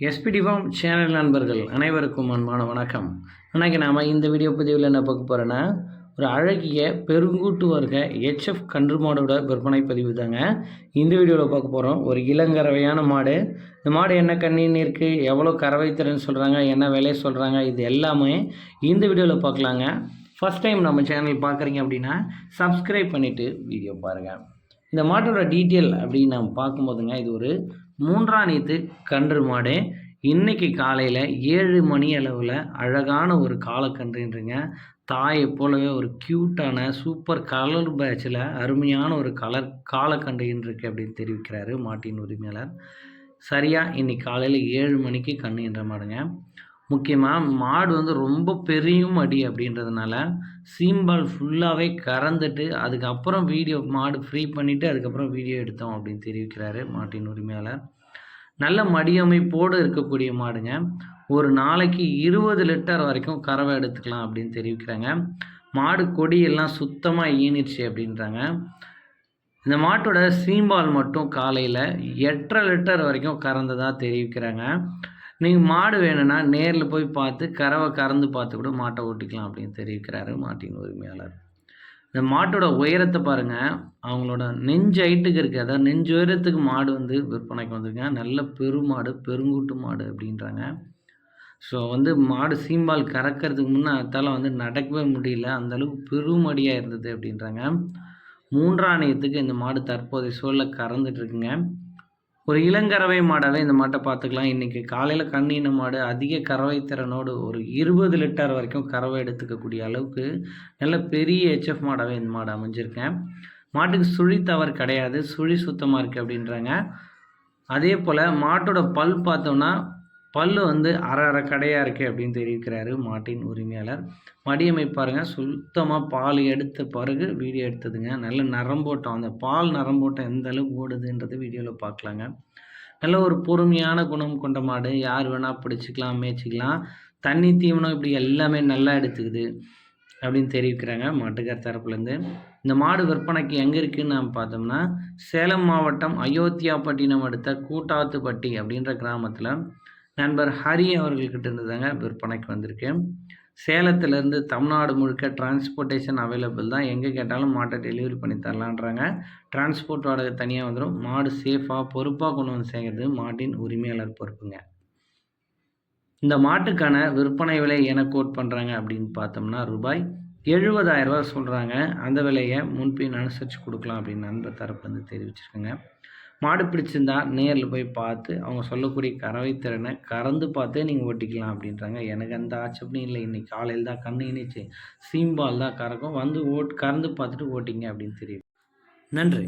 SPD form channel நண்பர்கள் அனைவருக்கும் அன்பான வணக்கம். அன்றைக்கி நாம் இந்த வீடியோ பதிவில் என்ன பார்க்க போகிறோன்னா, ஒரு அழகிய பெருங்கூட்டு வர்க்க ஹெச்எஃப் கன்று மாடோட விற்பனை பதிவு தாங்க இந்த வீடியோவில் பார்க்க போகிறோம். ஒரு இளங்கறவையான மாடு. இந்த மாடு என்ன கண்ணின்னு இருக்குது, எவ்வளோ கறவை திறன்னு சொல்கிறாங்க, என்ன விலை சொல்கிறாங்க, இது எல்லாமே இந்த வீடியோவில் பார்க்கலாங்க. ஃபஸ்ட் டைம் நம்ம சேனல் பார்க்குறீங்க அப்படின்னா சப்ஸ்கிரைப் பண்ணிவிட்டு வீடியோ பாருங்கள். இந்த மாட்டோட டீட்டெயில் அப்படின்னு நம்ம பார்க்கும்போதுங்க, இது ஒரு 3ஆம் நீத்து கன்று மாடு. இன்றைக்கி காலையில் 7 மணி அளவில் அழகான ஒரு காலக்கன்றுன்றீங்க. தாயை போலவே ஒரு க்யூட்டான சூப்பர் கலர் பேட்சில் அருமையான ஒரு காலக்கன்றுன்னு இருக்குது அப்படின்னு தெரிவிக்கிறாரு மாட்டின் உரிமையாளர். சரியாக இன்றைக்கி காலையில் 7 மணிக்கு கன்றுன்ற மாடுங்க. முக்கியமாக மாடு ரொம்ப பெரிய மடி அப்படின்றதுனால சீம்பால் ஃபுல்லாகவே கறந்துட்டு அதுக்கப்புறம் வீடியோ மாடு ஃப்ரீ பண்ணிவிட்டு அதுக்கப்புறம் வீடியோ எடுத்தோம் அப்படின்னு தெரிவிக்கிறாரு மாட்டின் உரிமையாளர். நல்ல மடியமைப்போடு இருக்கக்கூடிய மாடுங்க. ஒரு நாளைக்கு 20 லிட்டர் வரைக்கும் கறவை எடுத்துக்கலாம் அப்படின்னு தெரிவிக்கிறாங்க. மாடு கொடியெல்லாம் சுத்தமாக ஈனிடுச்சு அப்படின்றாங்க. இந்த மாட்டோட சீம்பால் மட்டும் காலையில் 8.5 லிட்டர் வரைக்கும் கறந்ததாக தெரிவிக்கிறாங்க. நீங்கள் மாடு வேணும்னா நேரில் போய் பார்த்து கறவை கறந்து பார்த்து கூட மாட்டை ஓட்டிக்கலாம் அப்படின்னு தெரிவிக்கிறாரு மாட்டின் உரிமையாளர். இந்த மாட்டோட உயரத்தை பாருங்கள், அவங்களோட நெஞ்சு ஹைட்டுக்கு இருக்குது. அதாவது நெஞ்சு உயரத்துக்கு மாடு விற்பனைக்கு வந்திருக்கேன். நல்ல பெருமாடு, பெருங்கூட்டு மாடு அப்படின்றாங்க. ஸோ மாடு சீம்பால் கறக்கிறதுக்கு முன்னே அதால் நடக்கவே முடியல, அந்தளவுக்கு பெருமடியாக இருந்தது அப்படின்றாங்க. 3ஆம் நீத்துக்கு இந்த மாடு தற்போதைய சூழலில் கறந்துட்டுருக்குங்க. ஒரு இளங்கறவை மாடாகவே இந்த மாட்டை பார்த்துக்கலாம். இன்றைக்கி காலையில் கண்ணின மாடு அதிக கறவை திறனோடு ஒரு 20 லிட்டர் வரைக்கும் கறவை எடுத்துக்கக்கூடிய அளவுக்கு நல்ல பெரிய ஹெச்எஃப் மாடாகவே இந்த மாடு அமைஞ்சிருக்கேன். மாட்டுக்கு சுழி தவறு கிடையாது, சுழி சுத்தமாக இருக்குது அப்படின்றாங்க. அதே போல் மாட்டோட பல் பார்த்தோம்னா பல் அரை அரை கடையாக இருக்குது அப்படின்னு தெரிவிக்கிறாரு மாட்டின் உரிமையாளர். மடியமைப்பாருங்க, சுத்தமாக பால் எடுத்த பிறகு வீடியோ எடுத்ததுங்க. நல்ல நரம்போட்டம், அந்த பால் நரம்போட்டம் எந்த அளவுக்கு ஓடுதுன்றது வீடியோவில் பார்க்கலாங்க. நல்ல ஒரு பொறுமையான குணம் கொண்ட மாடு, யார் வேணால் பிடிச்சிக்கலாம், மேய்ச்சிக்கலாம். தண்ணி தீவனம் இப்படி எல்லாமே நல்லா எடுத்துக்குது அப்படின்னு தெரிவிக்கிறாங்க மாட்டுக்கார் தரப்புலேருந்து. இந்த மாடு விற்பனைக்கு எங்கே இருக்குதுன்னு நம்ம பார்த்தோம்னா, சேலம் மாவட்டம் அயோத்தியாப்பட்டினம் அடுத்த கூட்டாத்துப்பட்டி அப்படின்ற கிராமத்தில் நண்பர் ஹரி அவர்கள்கிட்ட இருந்து தாங்க விற்பனைக்கு வந்திருக்கு. சேலத்திலேருந்து தமிழ்நாடு முழுக்க டிரான்ஸ்போர்ட்டேஷன் அவைலபிள் தான். எங்கே கேட்டாலும் மாட்டை டெலிவரி பண்ணி தரலான்றாங்க. டிரான்ஸ்போர்ட் வாடகை தனியாக வந்துடும். மாடு சேஃபாக பொறுப்பாக கொண்டு வந்து சேர்க்கறது மாட்டின் உரிமையாளர் பொறுப்புங்க. இந்த மாட்டுக்கான விற்பனை விலை என்ன கோட் பண்ணுறாங்க அப்படின்னு பார்த்தோம்னா ரூபாய் 70,000 சொல்கிறாங்க. அந்த விலையை முன்பின் அனுசரித்து கொடுக்கலாம் அப்படின்னு நண்பர் தரப்புலேருந்து தெரிவிச்சிருக்கேங்க. மாடு பிடிச்சிருந்தா நேரில் போய் பார்த்து அவங்க சொல்லக்கூடிய கறவை திறனை கறந்து பார்த்தே நீங்கள் ஓட்டிக்கலாம் அப்படின்றாங்க. எனக்கு அந்த ஆட்சேபனையும் இல்லை. இன்றைக்கி காலையில் தான் கண்ணு இணைச்சி சீம்பால் தான் கறக்கும், கறந்து பார்த்துட்டு ஓட்டிங்க அப்படின்னு தெரியும். நன்றி.